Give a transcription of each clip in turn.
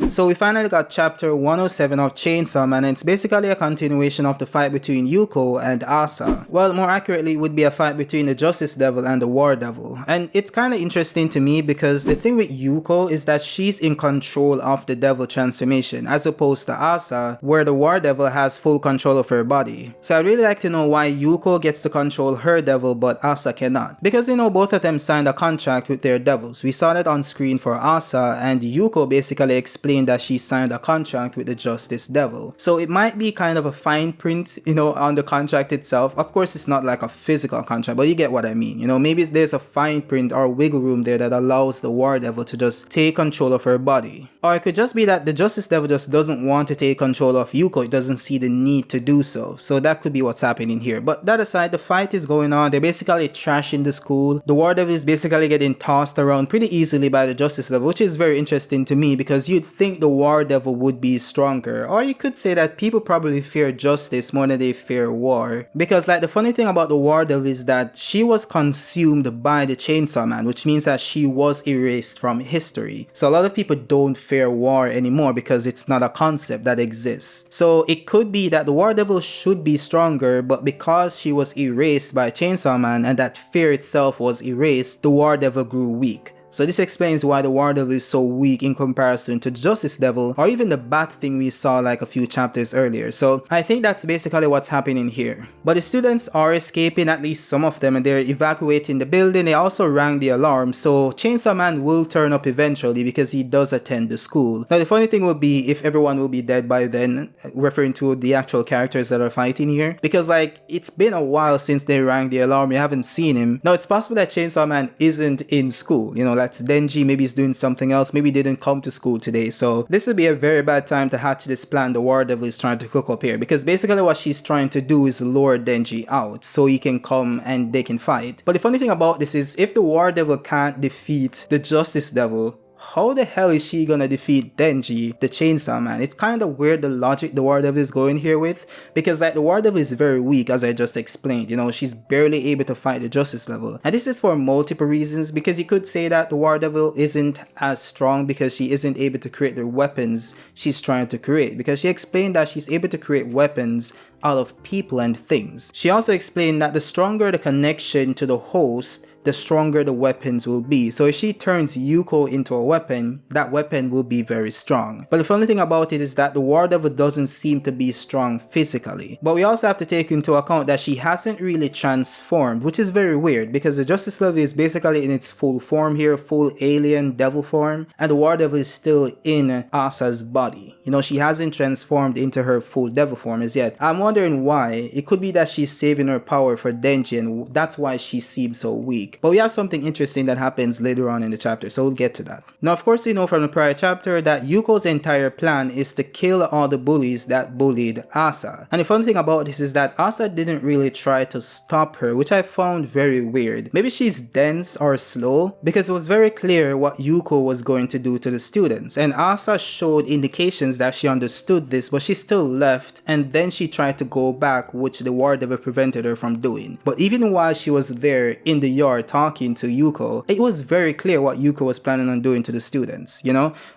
So we finally got chapter 107 of Chainsaw Man, and it's basically a continuation of the fight between Yuko and Asa. Well, more accurately, it would be a fight between the Justice Devil and the War Devil. And it's kind of interesting to me because the thing with Yuko is that she's in control of the Devil transformation, as opposed to Asa, where the War Devil has full control of her body. So I'd really like to know why Yuko gets to control her devil but Asa cannot. Because both of them signed a contract with their devils. We saw that on screen for Asa, and Yuko basically explained that she signed a contract with the Justice Devil. So it might be kind of a fine print, on the contract itself. Of course, it's not like a physical contract, but you get what I mean. Maybe there's a fine print or wiggle room there that allows the War Devil to just take control of her body. Or it could just be that the Justice Devil just doesn't want to take control of Yuko. It doesn't see the need to do so. So that could be what's happening here. But that aside, the fight is going on. They're basically trashing the school. The War Devil is basically getting tossed around pretty easily by the Justice Devil, which is very interesting to me because you'd think the War Devil would be stronger. Or you could say that people probably fear justice more than they fear war. Because the funny thing about the War Devil is that she was consumed by the Chainsaw Man, which means that she was erased from history. So a lot of people don't fear war anymore because it's not a concept that exists. So it could be that the War Devil should be stronger, but because she was erased by Chainsaw Man and that fear itself was erased, the War Devil grew weak. So this explains why the War Devil is so weak in comparison to the Justice Devil or even the Bat thing we saw a few chapters earlier. So I think that's basically what's happening here. But the students are escaping, at least some of them, and they're evacuating the building. They also rang the alarm, so Chainsaw Man will turn up eventually because he does attend the school. Now the funny thing will be if everyone will be dead by then, referring to the actual characters that are fighting here. Because it's been a while since they rang the alarm, we haven't seen him. Now it's possible that Chainsaw Man isn't in school, that's Denji, maybe he's doing something else, maybe he didn't come to school today. So this would be a very bad time to hatch this plan the War Devil is trying to cook up here, because basically what she's trying to do is lure Denji out so he can come and they can fight. But the funny thing about this is if the War Devil can't defeat the Justice Devil, how the hell is she gonna defeat Denji, the Chainsaw Man? It's kind of weird the logic the War Devil is going here with, because the War Devil is very weak, as I just explained. She's barely able to fight the Justice Level. And this is for multiple reasons, because you could say that the War Devil isn't as strong because she isn't able to create the weapons she's trying to create, because she explained that she's able to create weapons out of people and things. She also explained that the stronger the connection to the host, the stronger the weapons will be. So if she turns Yuko into a weapon, that weapon will be very strong. But the funny thing about it is that the War Devil doesn't seem to be strong physically. But we also have to take into account that she hasn't really transformed, which is very weird because the Justice Level is basically in its full form here, full alien devil form, and the War Devil is still in Asa's body. She hasn't transformed into her full devil form as yet. I'm wondering why. It could be that she's saving her power for Denji, and that's why she seems so weak. But we have something interesting that happens later on in the chapter, so we'll get to that. Now, of course, we know from the prior chapter that Yuko's entire plan is to kill all the bullies that bullied Asa. And the funny thing about this is that Asa didn't really try to stop her, which I found very weird. Maybe she's dense or slow, because it was very clear what Yuko was going to do to the students. And Asa showed indications that she understood this, but she still left, and then she tried to go back, which the War Devil prevented her from doing. But even while she was there in the yard talking to Yuko, it was very clear what Yuko was planning on doing to the students,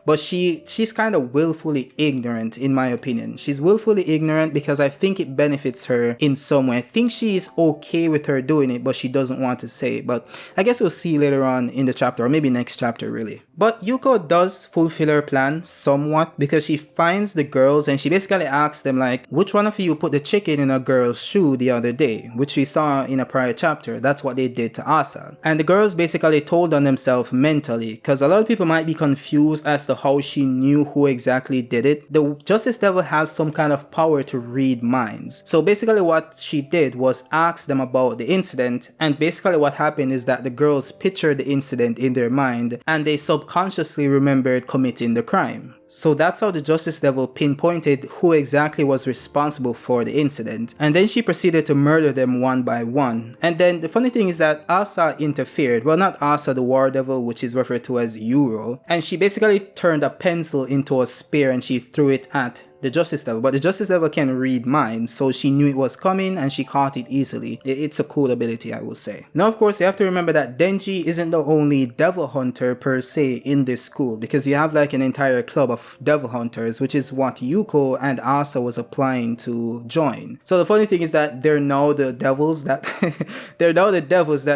but she's kind of willfully ignorant, in my opinion. She's willfully ignorant because I think it benefits her in some way. I think she's okay with her doing it, but she doesn't want to say it. But I guess we'll see later on in the chapter, or maybe next chapter really. But Yuko does fulfill her plan somewhat, because she finds the girls and she basically asks them which one of you put the chicken in a girl's shoe the other day, which we saw in a prior chapter. That's what they did to Asa. And the girls basically told on themselves mentally, because a lot of people might be confused as to how she knew who exactly did it. The Justice Devil has some kind of power to read minds. So basically what she did was ask them about the incident, and basically what happened is that the girls pictured the incident in their mind and they subconsciously remembered committing the crime. So that's how the Justice Devil pinpointed who exactly was responsible for the incident, and then she proceeded to murder them one by one. And then the funny thing is that Asa interfered. Well, not Asa, the War Devil, which is referred to as Yuro, and she basically turned a pencil into a spear and she threw it at the Justice Devil, but the Justice Devil can read minds, so she knew it was coming and she caught it easily. It's a cool ability, I will say. Now, of course, you have to remember that Denji isn't the only devil hunter per se in this school, because you have like an entire club of devil hunters, which is what Yuko and Asa was applying to join. So the funny thing is that they're now the devils that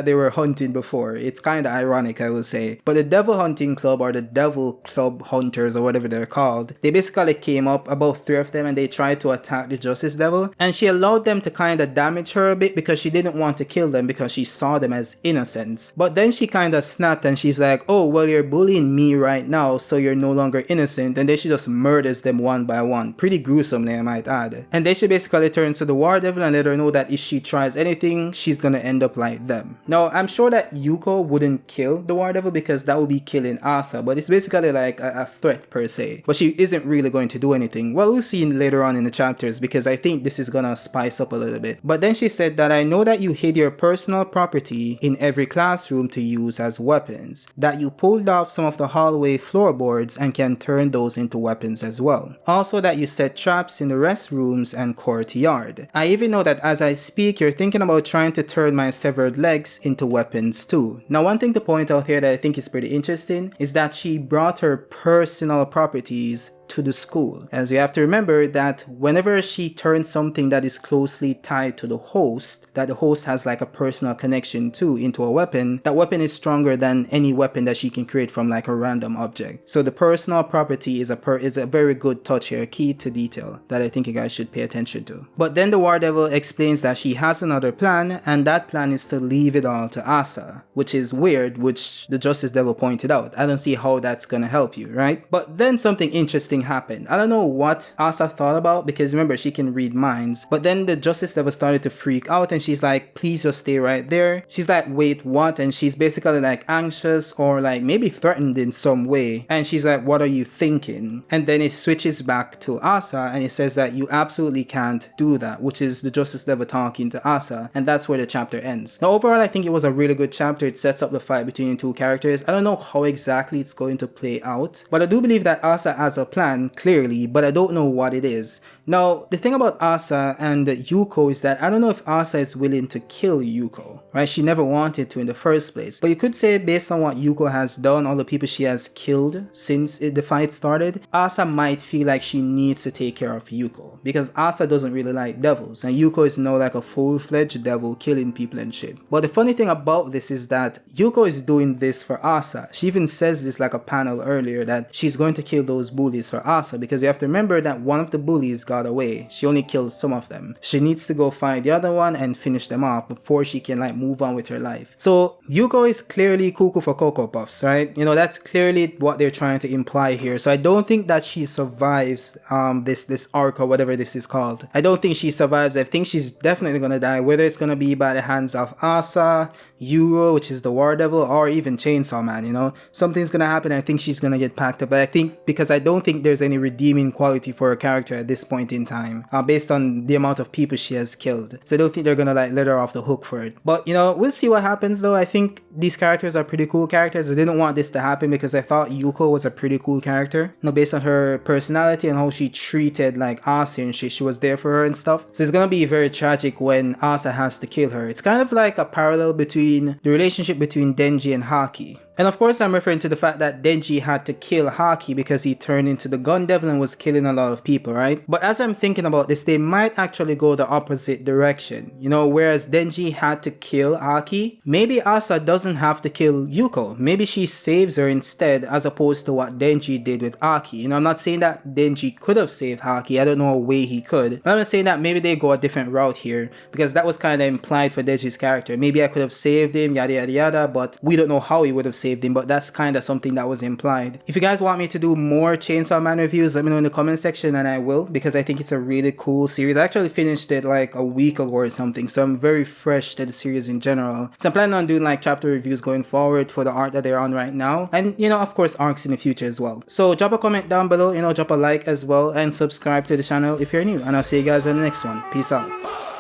they were hunting before. It's kind of ironic, I will say. But the devil hunting club, or the devil club hunters, or whatever they're called, they basically came up, about 3 of them, and they tried to attack the Justice Devil, and she allowed them to kind of damage her a bit because she didn't want to kill them because she saw them as innocents. But then she kind of snapped and she's like, oh, well, you're bullying me right now, so you're no longer innocent, and then she just murders them one by one. Pretty gruesomely, I might add. And then she basically turns to the War Devil and let her know that if she tries anything, she's gonna end up like them. Now, I'm sure that Yuko wouldn't kill the War Devil because that would be killing Asa, but it's basically like a threat per se. But she isn't really going to do anything. Well, we'll see later on in the chapters, because I think this is gonna spice up a little bit. But then she said that I know that you hid your personal property in every classroom to use as weapons, that you pulled off some of the hallway floorboards and can turn those into weapons as well. Also that you set traps in the restrooms and courtyard. I even know that as I speak, you're thinking about trying to turn my severed legs into weapons too. Now, one thing to point out here that I think is pretty interesting is that she brought her personal properties to the school, as you have to remember that whenever she turns something that is closely tied to the host, that the host has like a personal connection to, into a weapon, that weapon is stronger than any weapon that she can create from like a random object. So the personal property is a very good touch here, key to detail, that I think you guys should pay attention to. But then the War Devil explains that she has another plan, and that plan is to leave it all to Asa, which is weird, which the Justice Devil pointed out. I don't see how that's gonna help you, right? But then something interesting happened. I don't know what Asa thought about, because remember, she can read minds. But then the Justice Devil started to freak out and she's like, please just stay right there. She's like, wait, what? And she's basically like anxious or like maybe threatened in some way. And she's like, what are you thinking? And then it switches back to Asa and it says that you absolutely can't do that, which is the Justice Devil talking to Asa. And that's where the chapter ends. Now overall, I think it was a really good chapter. It sets up the fight between the two characters. I don't know how exactly it's going to play out, but I do believe that Asa has a plan clearly, but I don't know what it is. Now, the thing about Asa and Yuko is that I don't know if Asa is willing to kill Yuko, right? She never wanted to in the first place. But you could say based on what Yuko has done, all the people she has killed since the fight started, Asa might feel like she needs to take care of Yuko, because Asa doesn't really like devils, and Yuko is now like a full-fledged devil killing people and shit. But the funny thing about this is that Yuko is doing this for Asa. She even says this like a panel earlier, that she's going to kill those bullies for Asa, because you have to remember that one of the bullies got away. She only killed some of them. She needs to go find the other one and finish them off before she can like move on with her life. So Yuko is clearly cuckoo for Cocoa Puffs, right? You know, that's clearly what they're trying to imply here. So I don't think that she survives this arc or whatever this is called. I don't think she survives. I think she's definitely gonna die, whether it's gonna be by the hands of Asa, Yuro, which is the War Devil, or even Chainsaw Man. You know, something's gonna happen. I think she's gonna get packed up. But I think, because I don't think there's any redeeming quality for her character at this point in time, based on the amount of people she has killed. So I don't think they're gonna like let her off the hook for it. But you know, we'll see what happens though. I think these characters are pretty cool characters. I didn't want this to happen because I thought Yuko was a pretty cool character, you know, based on her personality and how she treated like Asa and she was there for her and stuff. So it's gonna be very tragic when Asa has to kill her. It's kind of like a parallel between the relationship between Denji and Haki. And of course, I'm referring to the fact that Denji had to kill Haki because he turned into the Gun Devil and was killing a lot of people, right? But as I'm thinking about this, they might actually go the opposite direction. You know, whereas Denji had to kill Haki, maybe Asa doesn't have to kill Yuko. Maybe she saves her instead, as opposed to what Denji did with Haki. You know, I'm not saying that Denji could have saved Haki. I don't know a way he could. But I'm saying that maybe they go a different route here, because that was kind of implied for Denji's character. Maybe I could have saved him, yada yada yada, but we don't know how he would have saved him, but that's kind of something that was implied. If you guys want me to do more Chainsaw Man reviews, let me know in the comment section and I will, because I think it's a really cool series. I actually finished it like a week ago or something, so I'm very fresh to the series in general. So I'm planning on doing like chapter reviews going forward for the arc that they're on right now, and you know, of course, arcs in the future as well. So drop a comment down below, you know, drop a like as well, and subscribe to the channel if you're new, and I'll see you guys in the next one. Peace out.